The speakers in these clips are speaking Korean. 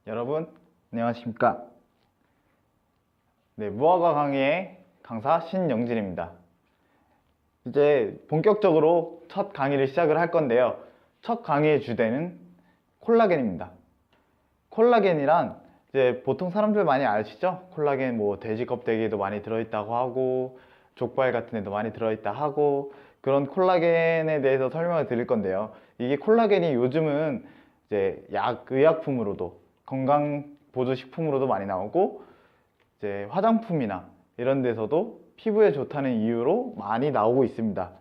여러분 안녕하십니까. 무화과 강의의 강사 신영진입니다. 이제 본격적으로 첫 강의를 시작을 할 건데요. 첫 강의의 주제는 콜라겐입니다. 콜라겐이란 이제 보통 사람들 많이 아시죠? 콜라겐 뭐 돼지 껍데기에도 많이 들어있다고 하고 족발 같은 데도 많이 들어있다 하고, 그런 콜라겐에 대해서 설명을 드릴 건데요. 이게 콜라겐이 요즘은 이제 의약품으로도 건강보조식품으로도 많이 나오고, 이제 화장품이나 이런 데서도 피부에 좋다는 이유로 많이 나오고 있습니다.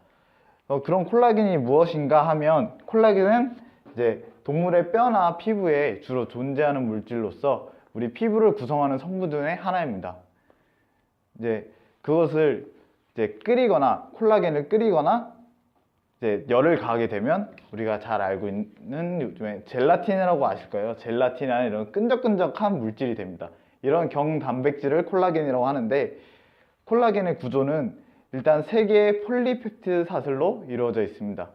그런 콜라겐이 무엇인가 하면, 콜라겐은 이제 동물의 뼈나 피부에 주로 존재하는 물질로서 우리 피부를 구성하는 성분 중의 하나입니다. 이제 그것을 이제 끓이거나, 콜라겐을 끓이거나 이제 열을 가하게 되면 우리가 잘 알고 있는 요즘에 젤라틴이라고 아실 거예요. 젤라틴이라는 이런 끈적끈적한 물질이 됩니다. 이런 경단백질을 콜라겐이라고 하는데, 콜라겐의 구조는 일단 3개의 폴리펩티드 사슬로 이루어져 있습니다.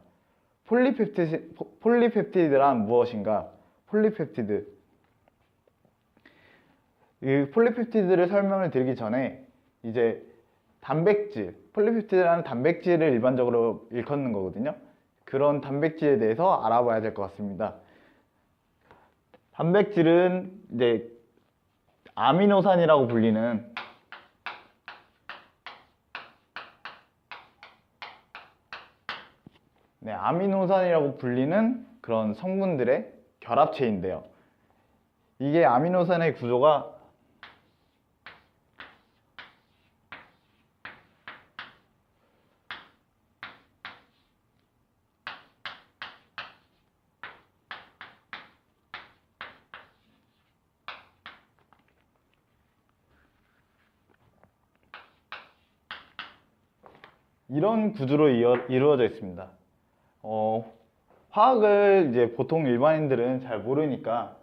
폴리펩티드란 무엇인가? 이 폴리펩티드를 설명을 드리기 전에 이제 폴리펩티드라는 단백질을 일반적으로 일컫는 거거든요. 그런 단백질에 대해서 알아봐야 될 것 같습니다. 단백질은 이제 아미노산이라고 불리는 그런 성분들의 결합체인데요. 이게 아미노산의 구조가 이런 구조로 이루어져 있습니다. 화학을 이제 보통 일반인들은 잘 모르니까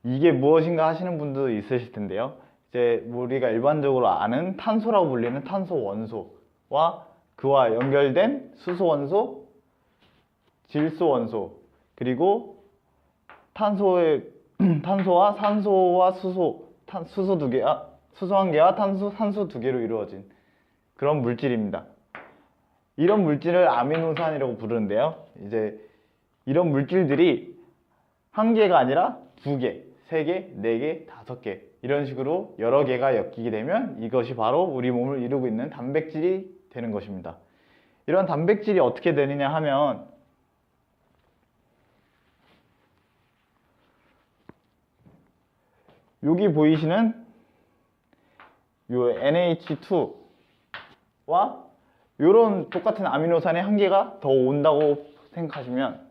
이게 무엇인가 하시는 분도 있으실 텐데요. 이제 우리가 일반적으로 아는 탄소라고 불리는 탄소 원소와 그와 연결된 수소 원소, 질소 원소, 그리고 탄소와 산소와 수소 한 개와 산소 2개로 이루어진 그런 물질입니다. 이런 물질을 아미노산이라고 부르는데요. 이제 이런 물질들이 한 개가 아니라 2개, 3개, 4개, 5개 이런 식으로 여러 개가 엮이게 되면 이것이 바로 우리 몸을 이루고 있는 단백질이 되는 것입니다. 이런 단백질이 어떻게 되느냐 하면, 여기 보이시는 요 NH2와 이런 똑같은 아미노산의 한 개가 더 온다고 생각하시면,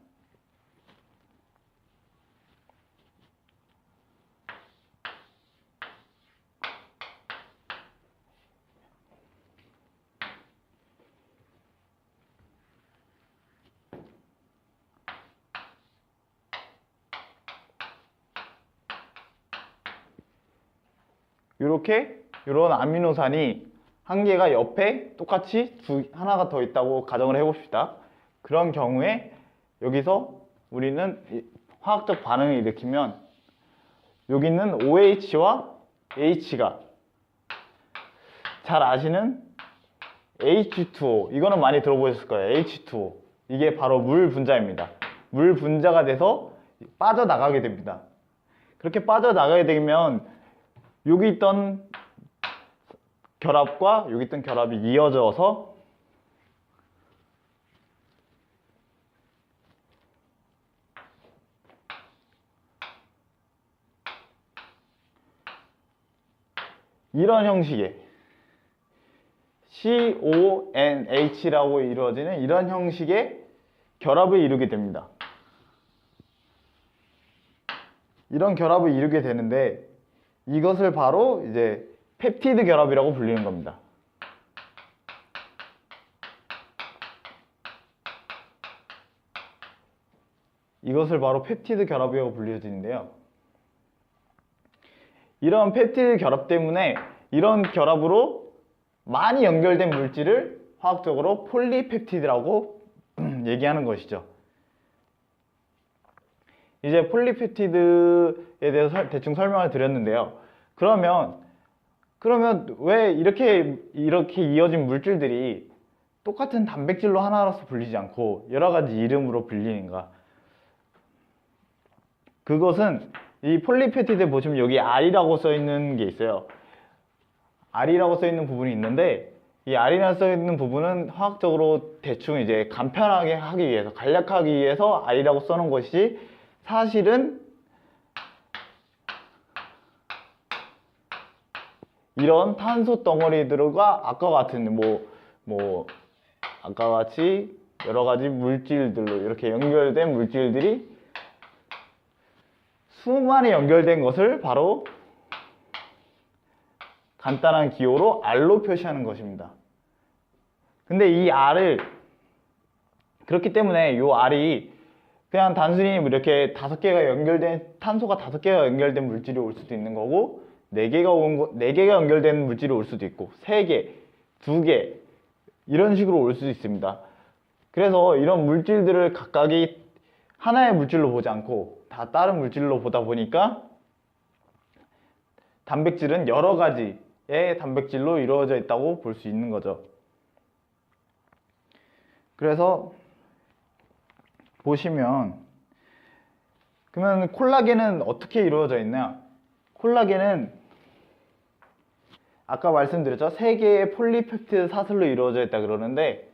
이런 아미노산이 한 개가 옆에 똑같이 하나가 더 있다고 가정을 해봅시다. 그런 경우에 여기서 우리는 화학적 반응을 일으키면 여기 있는 OH와 H가 잘 아시는 H2O, 이거는 많이 들어보셨을 거예요. H2O, 이게 바로 물 분자입니다. 물 분자가 돼서 빠져나가게 됩니다. 그렇게 빠져나가게 되면 여기 있던 결합과 여기 있던 결합이 이어져서 이런 형식의 CONH라고 이루어지는 이런 형식의 결합을 이루게 됩니다. 이런 결합을 이루게 되는데, 이것을 바로 이제 펩티드 결합이라고 불리는 겁니다. 이것을 바로 펩티드 결합이라고 불려지는데요. 이런 펩티드 결합 때문에 이런 결합으로 많이 연결된 물질을 화학적으로 폴리펩티드라고 얘기하는 것이죠. 이제 폴리페티드에 대해서 대충 설명을 드렸는데요. 그러면 왜 이렇게 이어진 물질들이 똑같은 단백질로 하나로서 불리지 않고 여러 가지 이름으로 불리는가? 그것은 이 폴리페티드에 보시면 여기 R이라고 써 있는 게 있어요. R이라고 써 있는 부분이 있는데, 이 R이라고 써 있는 부분은 화학적으로 대충 이제 간편하게 하기 위해서, 간략하기 위해서 R이라고 써놓은 것이지, 사실은 이런 탄소 덩어리들과 아까 같은 아까 같이 여러 가지 물질들로 이렇게 연결된 물질들이 수많이 연결된 것을 바로 간단한 기호로 R로 표시하는 것입니다. 근데 이 R을 그렇기 때문에 이 R이 그냥 단순히 이렇게 탄소가 5개가 연결된 물질이 올 수도 있는 거고, 4개가 연결된 물질이 올 수도 있고, 3개, 2개 이런 식으로 올 수도 있습니다. 그래서 이런 물질들을 각각이 하나의 물질로 보지 않고 다 다른 물질로 보다 보니까 단백질은 여러 가지의 단백질로 이루어져 있다고 볼 수 있는 거죠. 그래서 보시면, 그러면 콜라겐은 어떻게 이루어져 있냐? 콜라겐은 아까 말씀드렸죠? 3개의 폴리펩티드 사슬로 이루어져 있다 그러는데,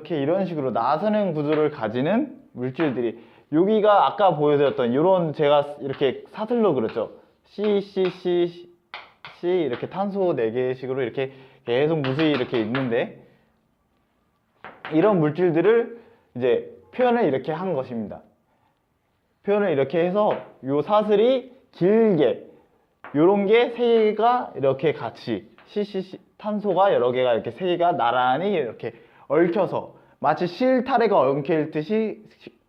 이런 식으로 나선형 구조를 가지는 물질들이, 여기가 아까 보여드렸던 이런, 제가 이렇게 사슬로 그렸죠. C, C, C, C 이렇게 탄소 4개씩으로 이렇게 계속 무수히 이렇게 있는데, 이런 물질들을 이제 표현을 이렇게 한 것입니다. 표현을 이렇게 해서 이 사슬이 길게, 요런 게 3개가 이렇게 같이 탄소가 여러 개가 이렇게 3개가 나란히 이렇게 얽혀서, 마치 실타래가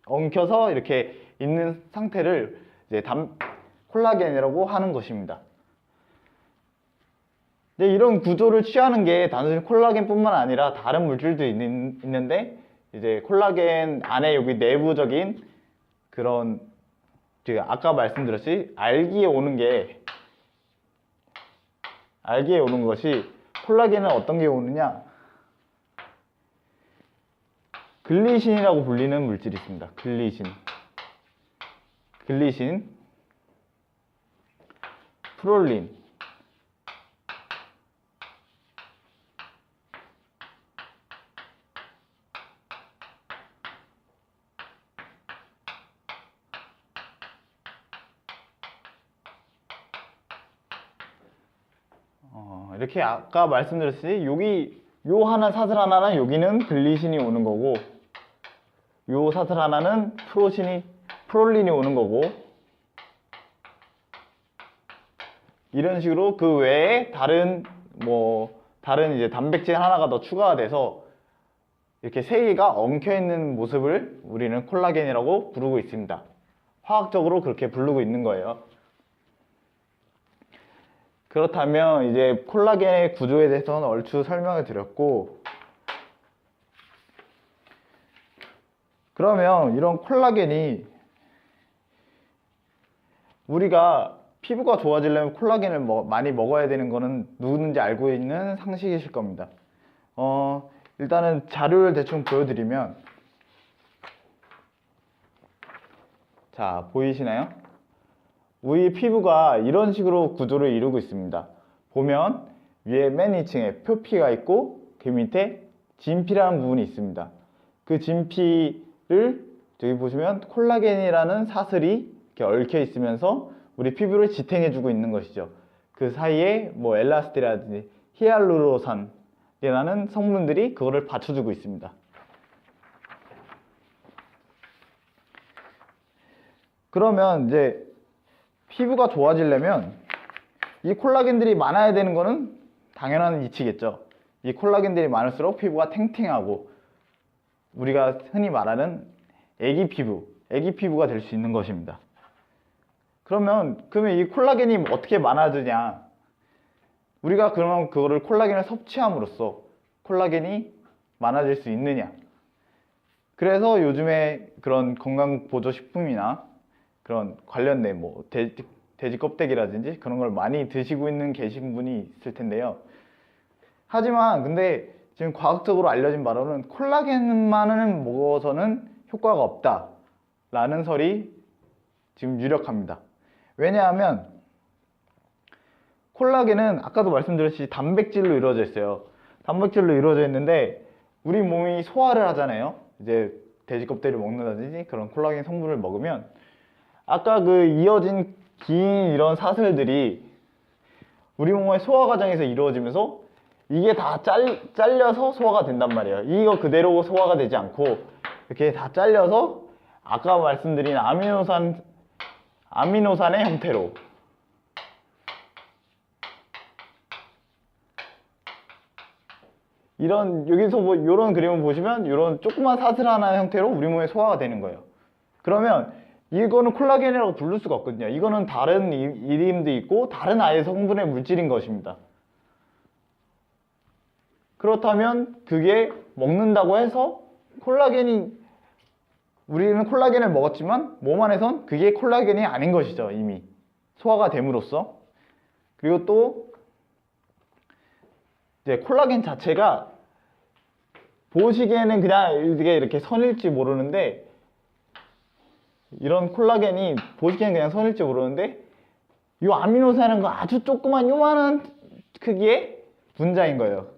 엉켜서 이렇게 있는 상태를 이제 콜라겐이라고 하는 것입니다. 근데 이런 구조를 취하는 게 단순히 콜라겐뿐만 아니라 다른 물질도 있는데, 이제 콜라겐 안에 여기 내부적인 그런, 아까 말씀드렸듯이 알기에 오는 것이, 콜라겐은 어떤 게 오느냐? 글리신이라고 불리는 물질이 있습니다. 글리신, 프롤린. 이렇게 아까 말씀드렸듯이 요 하나 사슬 하나는 여기는 글리신이 오는 거고, 요 사슬 하나는 프롤린이 오는 거고, 이런 식으로 그 외에 다른 이제 단백질 하나가 더 추가가 돼서 이렇게 3개가 엉켜 있는 모습을 우리는 콜라겐이라고 부르고 있습니다. 화학적으로 그렇게 부르고 있는 거예요. 그렇다면 이제 콜라겐의 구조에 대해서는 얼추 설명을 드렸고, 그러면 이런 콜라겐이, 우리가 피부가 좋아지려면 콜라겐을 많이 먹어야 되는 거는 누구든지 알고 있는 상식이실 겁니다. 일단은 자료를 대충 보여드리면, 자, 보이시나요? 우리 피부가 이런 식으로 구조를 이루고 있습니다. 보면 위에 맨 2층에 표피가 있고, 그 밑에 진피라는 부분이 있습니다. 그 진피를 저기 보시면 콜라겐이라는 사슬이 이렇게 얽혀 있으면서 우리 피부를 지탱해 주고 있는 것이죠. 그 사이에 엘라스틴이라든지 히알루로산이라는 성분들이 그거를 받쳐주고 있습니다. 그러면 이제 피부가 좋아지려면 이 콜라겐들이 많아야 되는 거는 당연한 이치겠죠. 이 콜라겐들이 많을수록 피부가 탱탱하고, 우리가 흔히 말하는 애기 피부, 애기 피부가 될 수 있는 것입니다. 그러면 이 콜라겐이 어떻게 많아지냐? 우리가 그러면 그거를 콜라겐을 섭취함으로써 콜라겐이 많아질 수 있느냐? 그래서 요즘에 그런 건강보조식품이나 그런 관련된 돼지 껍데기라든지 그런 걸 많이 드시고 계신 분이 있을 텐데요. 하지만 근데 지금 과학적으로 알려진 바로는 콜라겐만은 먹어서는 효과가 없다라는 설이 지금 유력합니다. 왜냐하면 콜라겐은 아까도 말씀드렸듯이 단백질로 이루어져 있어요. 단백질로 이루어져 있는데 우리 몸이 소화를 하잖아요. 이제 돼지 껍데기를 먹는다든지 그런 콜라겐 성분을 먹으면 아까 이어진 긴 이런 사슬들이 우리 몸의 소화 과정에서 이루어지면서 이게 다 잘려서 소화가 된단 말이에요. 이거 그대로 소화가 되지 않고 이렇게 다 잘려서 아까 말씀드린 아미노산의 형태로 여기서 이런 그림을 보시면 이런 조그만 사슬 하나 형태로 우리 몸에 소화가 되는 거예요. 그러면 이거는 콜라겐이라고 부를 수가 없거든요. 이거는 다른 이름도 있고 다른 아예 성분의 물질인 것입니다. 그렇다면 그게 먹는다고 해서 우리는 콜라겐을 먹었지만 몸 안에선 그게 콜라겐이 아닌 것이죠. 이미 소화가 됨으로써. 그리고 또 이제 콜라겐 자체가 보시기에는 그냥 이렇게 선일지 모르는데 이런 콜라겐이 보시기에는 그냥 선일지 모르는데 이 아미노산은 아주 조그만 요만한 크기의 분자인 거예요.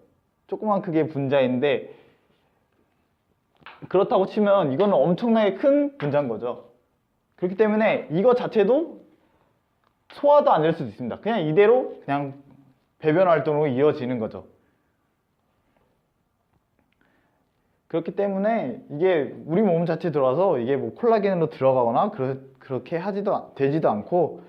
조그만 크기의 분자인데 그렇다고 치면 이거는 엄청나게 큰 분자인 거죠. 그렇기 때문에 이거 자체도 소화도 안 될 수도 있습니다. 그냥 이대로 그냥 배변 활동으로 이어지는 거죠. 그렇기 때문에 이게 우리 몸 자체에 들어와서 이게 콜라겐으로 들어가거나 그렇게 되지도 않고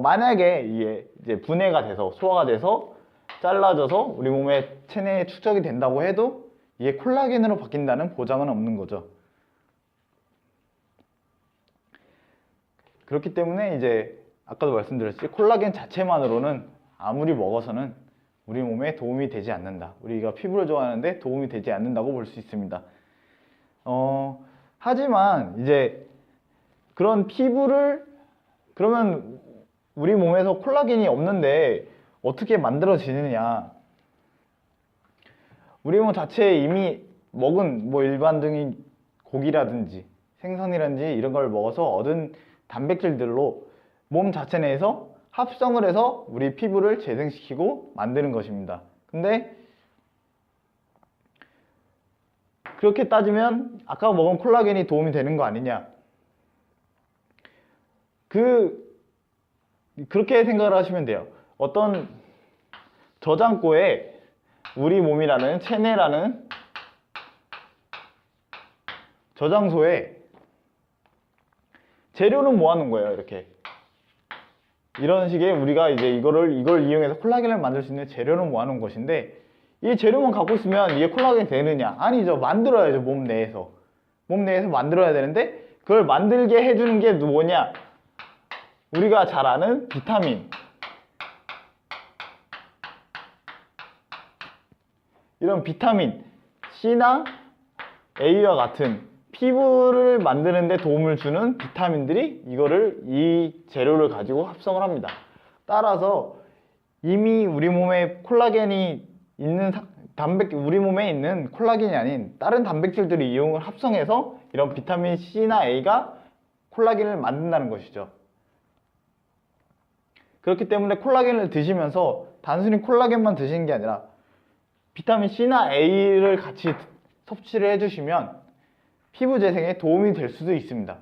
만약에 이게 이제 분해가 돼서 소화가 돼서 잘라져서 우리 몸의 체내에 축적이 된다고 해도 이게 콜라겐으로 바뀐다는 보장은 없는 거죠. 그렇기 때문에 이제 아까도 말씀드렸듯이 콜라겐 자체만으로는 아무리 먹어서는 우리 몸에 도움이 되지 않는다. 우리가 피부를 좋아하는데 도움이 되지 않는다고 볼 수 있습니다. 하지만 이제 그런 피부를 그러면 우리 몸에서 콜라겐이 없는데 어떻게 만들어지느냐? 우리 몸 자체에 이미 먹은 일반적인 고기라든지 생선이라든지 이런 걸 먹어서 얻은 단백질들로 몸 자체 내에서 합성을 해서 우리 피부를 재생시키고 만드는 것입니다. 근데 그렇게 따지면 아까 먹은 콜라겐이 도움이 되는 거 아니냐? 그렇게 생각을 하시면 돼요. 어떤 저장고에 우리 몸이라는 체내라는 저장소에 재료는 모아놓은 거예요. 이런 식의 우리가 이제 이걸 이용해서 콜라겐을 만들 수 있는 재료는 모아놓은 것인데 이 재료만 갖고 있으면 이게 콜라겐이 되느냐? 아니죠. 만들어야죠. 몸 내에서 만들어야 되는데 그걸 만들게 해주는 게 뭐냐? 우리가 잘 아는 비타민. 이런 비타민 C나 A와 같은 피부를 만드는 데 도움을 주는 비타민들이 이 재료를 가지고 합성을 합니다. 따라서 이미 우리 몸에 콜라겐이 있는 우리 몸에 있는 콜라겐이 아닌 다른 단백질들이 이용을 합성해서 이런 비타민 C나 A가 콜라겐을 만든다는 것이죠. 그렇기 때문에 콜라겐을 드시면서 단순히 콜라겐만 드시는 게 아니라 비타민 C나 A를 같이 섭취를 해주시면 피부 재생에 도움이 될 수도 있습니다.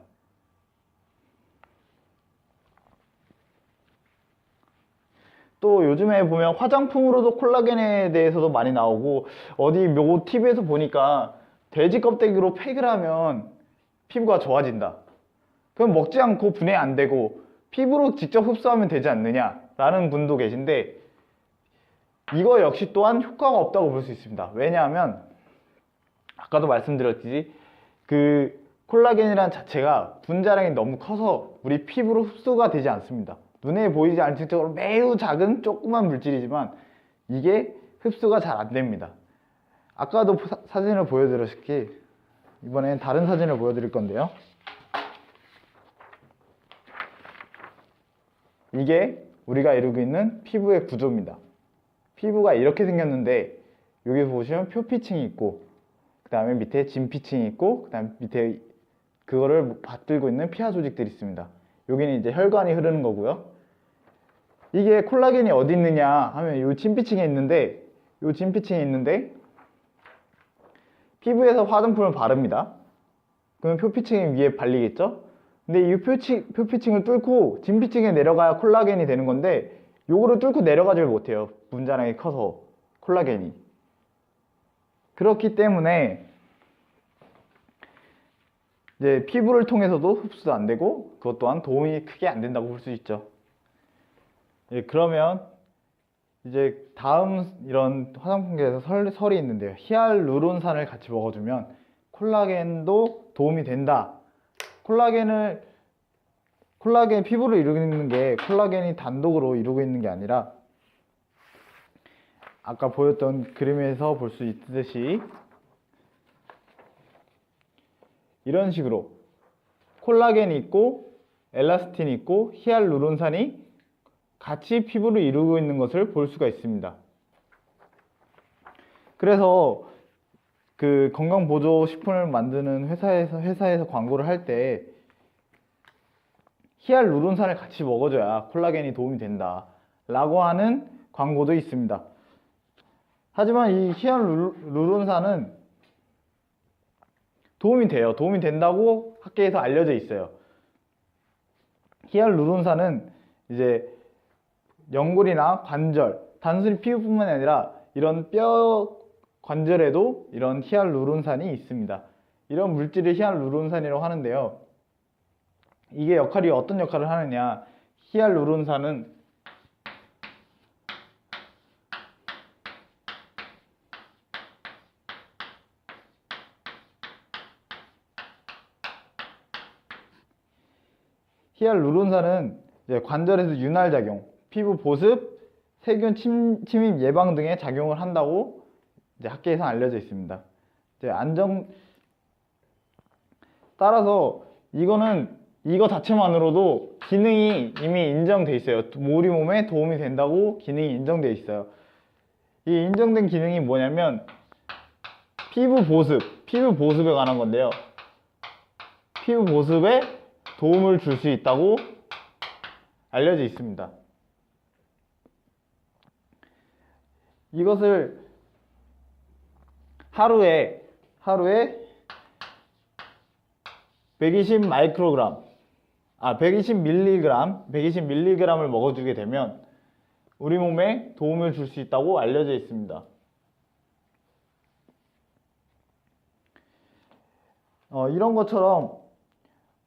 또 요즘에 보면 화장품으로도 콜라겐에 대해서도 많이 나오고 어디 모 TV에서 보니까 돼지 껍데기로 팩을 하면 피부가 좋아진다. 그럼 먹지 않고 분해 안 되고 피부로 직접 흡수하면 되지 않느냐 라는 분도 계신데 이거 역시 또한 효과가 없다고 볼 수 있습니다. 왜냐하면 아까도 말씀드렸듯이 콜라겐이란 자체가 분자량이 너무 커서 우리 피부로 흡수가 되지 않습니다. 눈에 보이지 않을 정도로 매우 작은 조그만 물질이지만 이게 흡수가 잘 안 됩니다. 아까도 사진을 보여드렸기 이번엔 다른 사진을 보여드릴 건데요. 이게 우리가 이루고 있는 피부의 구조입니다. 피부가 이렇게 생겼는데 여기 보시면 표피층이 있고 그 다음에 밑에 진피층이 있고 그 다음에 밑에 그거를 받들고 있는 피하 조직들이 있습니다. 여기는 이제 혈관이 흐르는 거고요. 이게 콜라겐이 어디 있느냐 하면 이 진피층에 있는데 이 진피층에 있는데 피부에서 화장품을 바릅니다. 그러면 표피층이 위에 발리겠죠? 근데 이 표피층을 뚫고 진피층에 내려가야 콜라겐이 되는 건데 요거를 뚫고 내려가질 못해요. 분자량이 커서 콜라겐이. 그렇기 때문에 이제 피부를 통해서도 흡수도 안 되고 그것 또한 도움이 크게 안 된다고 볼 수 있죠. 예, 그러면 이제 다음 이런 화장품계에서 설이 있는데요. 히알루론산을 같이 먹어주면 콜라겐도 도움이 된다. 콜라겐 피부를 이루는 게 콜라겐이 단독으로 이루고 있는 게 아니라 아까 보였던 그림에서 볼 수 있듯이 이런 식으로 콜라겐이 있고 엘라스틴이 있고 히알루론산이 같이 피부를 이루고 있는 것을 볼 수가 있습니다. 그래서 그 건강보조식품을 만드는 회사에서 광고를 할 때 히알루론산을 같이 먹어줘야 콜라겐이 도움이 된다 라고 하는 광고도 있습니다. 하지만 이 히알루론산은 도움이 돼요. 도움이 된다고 학계에서 알려져 있어요. 히알루론산은 이제 연골이나 관절, 단순히 피부뿐만 아니라 이런 뼈 관절에도 이런 히알루론산이 있습니다. 이런 물질을 히알루론산이라고 하는데요. 이게 역할이 어떤 역할을 하느냐? 히알루론산은 이제 관절에서 윤활작용, 피부 보습, 세균 침입 예방 등의 작용을 한다고 이제 학계에서 알려져 있습니다. 이제 따라서 이거 자체만으로도 기능이 이미 인정돼 있어요. 우리 몸에 도움이 된다고 기능이 인정돼 있어요. 이 인정된 기능이 뭐냐면 피부 보습에 관한 건데요. 피부 보습에 도움을 줄 수 있다고 알려져 있습니다. 이것을 하루에 120 mg을 먹어주게 되면 우리 몸에 도움을 줄 수 있다고 알려져 있습니다. 이런 것처럼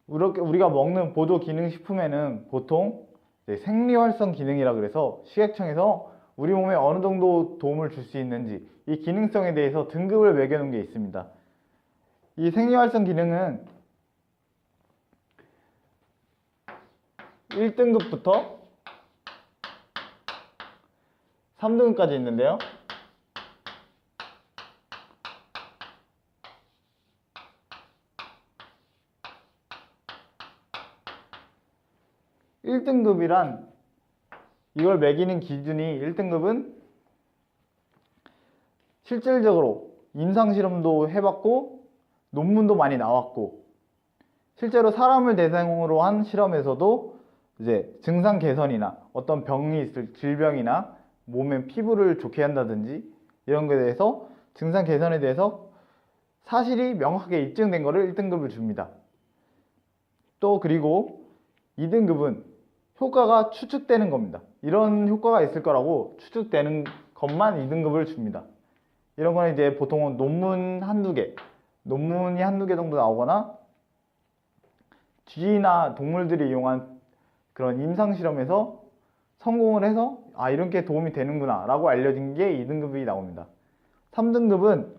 우리가 먹는 보조기능식품에는 보통 생리활성 기능이라 그래서 식약청에서 우리 몸에 어느 정도 도움을 줄 수 있는지 이 기능성에 대해서 등급을 매겨놓은 게 있습니다. 이 생리활성 기능은 1등급부터 3등급까지 있는데요. 1등급이란 이걸 매기는 기준이 1등급은 실질적으로 임상실험도 해봤고 논문도 많이 나왔고 실제로 사람을 대상으로 한 실험에서도 이제 증상 개선이나 어떤 병이 있을 질병이나 몸의 피부를 좋게 한다든지 이런 것에 대해서 증상 개선에 대해서 사실이 명확하게 입증된 거를 1등급을 줍니다. 또 그리고 2등급은 효과가 추측되는 겁니다. 이런 효과가 있을 거라고 추측되는 것만 2등급을 줍니다. 이런 거는 이제 보통은 논문이 한두 개 정도 나오거나 쥐나 동물들이 이용한 그런 임상실험에서 성공을 해서 이런 게 도움이 되는구나 라고 알려진 게 2등급이 나옵니다. 3등급은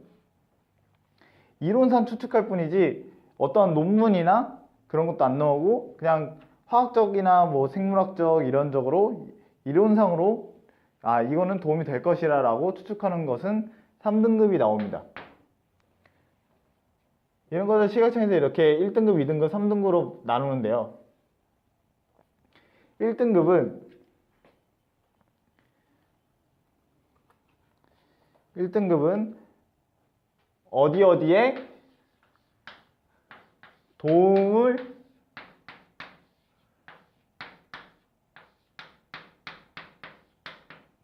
이론상 추측할 뿐이지 어떠한 논문이나 그런 것도 안 나오고 그냥 화학적이나 뭐 생물학적 이론적으로 이론상으로 이거는 도움이 될 것이라 라고 추측하는 것은 3등급이 나옵니다. 이런 것을 시각청에서 이렇게 1등급, 2등급, 3등급으로 나누는데요. 1등급은 어디에 도움을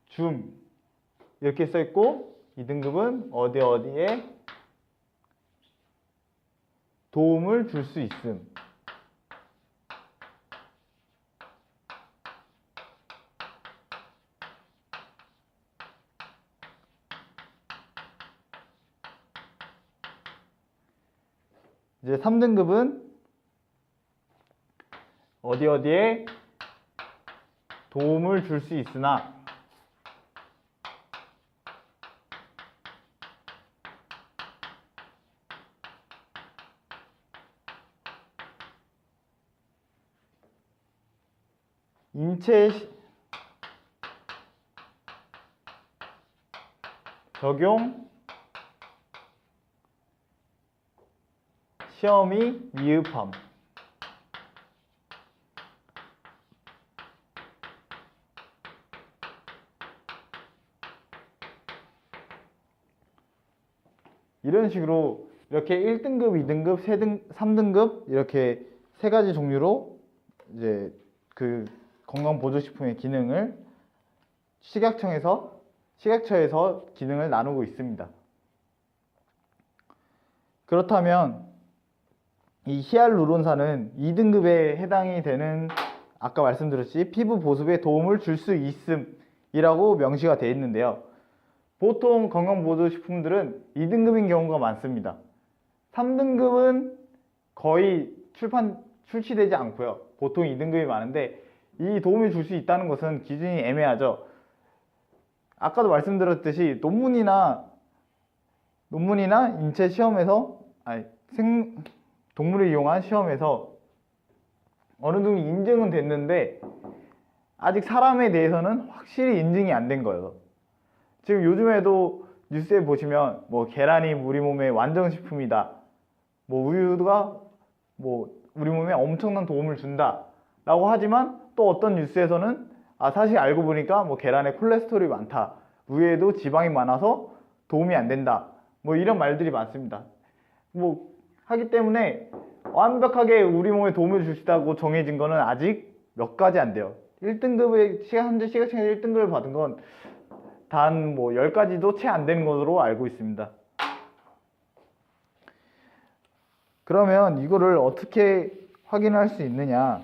줌 이렇게 써 있고, 2등급은 어디에 도움을 줄 수 있음. 이제 3등급은 어디에 도움을 줄 수 있으나 인체 적용 시험이 미흡함. 이런 식으로 이렇게 1등급, 2등급, 3등급 이렇게 세 가지 종류로 이제 그 건강보조식품의 기능을 식약처에서 기능을 나누고 있습니다. 그렇다면 이 히알루론산은 2등급에 해당이 되는, 아까 말씀드렸듯이 피부 보습에 도움을 줄 수 있음이라고 명시가 되어 있는데요. 보통 건강보조식품들은 2등급인 경우가 많습니다. 3등급은 거의 출시되지 않고요. 보통 2등급이 많은데 이 도움을 줄 수 있다는 것은 기준이 애매하죠. 아까도 말씀드렸듯이 논문이나 인체 시험에서 동물을 이용한 시험에서 어느 정도 인증은 됐는데 아직 사람에 대해서는 확실히 인증이 안 된 거예요. 지금 요즘에도 뉴스에 보시면 뭐 계란이 우리 몸에 완전식품이다, 뭐 우유가 뭐 우리 몸에 엄청난 도움을 준다 라고 하지만, 또 어떤 뉴스에서는 사실 알고 보니까 뭐 계란에 콜레스테롤이 많다, 우유에도 지방이 많아서 도움이 안 된다, 뭐 이런 말들이 많습니다. 뭐 하기 때문에 완벽하게 우리 몸에 도움을 줄 수 있다고 정해진 거는 아직 몇 가지 안 돼요. 1등급의 현재 시각청에서 1등급을 받은 건 단 뭐 10가지도 채 안 되는 것으로 알고 있습니다. 그러면 이거를 어떻게 확인할 수 있느냐?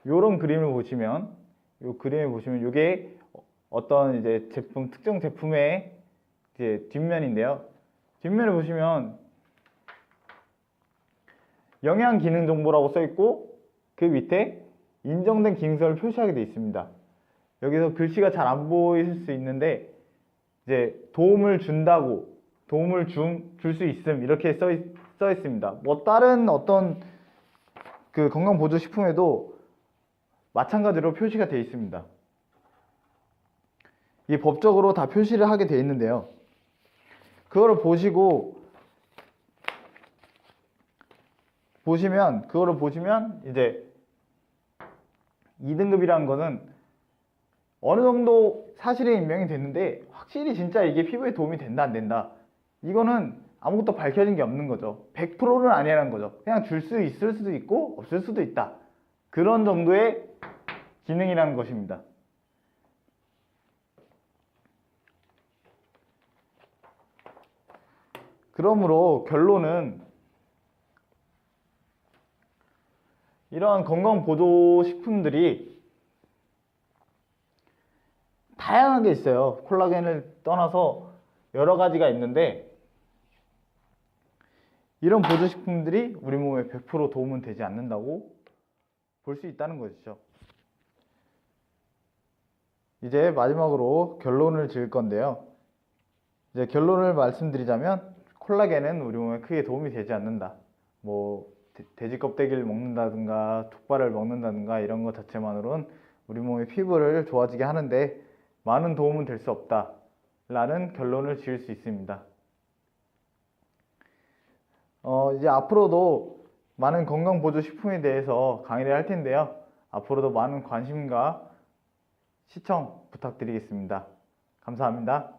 요런 그림을 보시면, 이게 어떤 이제 특정 제품의 이제 뒷면인데요. 뒷면을 보시면 영양 기능 정보라고 써 있고, 그 밑에 인정된 기능성을 표시하게 되어 있습니다. 여기서 글씨가 잘 안 보일 수 있는데 이제 도움을 줄 수 있음 이렇게 써 있습니다. 뭐 다른 어떤 그 건강보조식품에도 마찬가지로 표시가 되어 있습니다. 이게 법적으로 다 표시를 하게 되어 있는데요. 그거를 보시면 이제 2등급이라는 거는 어느 정도 사실에 인명이 됐는데 확실히 진짜 이게 피부에 도움이 된다 안 된다, 이거는 아무것도 밝혀진 게 없는 거죠. 100%는 아니라는 거죠. 그냥 줄 수 있을 수도 있고 없을 수도 있다, 그런 정도의 기능이라는 것입니다. 그러므로 결론은 이러한 건강보조식품들이 다양하게 있어요. 콜라겐을 떠나서 여러 가지가 있는데 이런 보조식품들이 우리 몸에 100% 도움은 되지 않는다고 볼 수 있다는 것이죠. 이제 마지막으로 결론을 지을 건데요. 이제 결론을 말씀드리자면 콜라겐은 우리 몸에 크게 도움이 되지 않는다. 돼지 껍데기를 먹는다든가 족발을 먹는다든가 이런 것 자체만으로는 우리 몸의 피부를 좋아지게 하는데 많은 도움은 될 수 없다 라는 결론을 지을 수 있습니다. 이제 앞으로도 많은 건강보조식품에 대해서 강의를 할 텐데요. 앞으로도 많은 관심과 시청 부탁드리겠습니다. 감사합니다.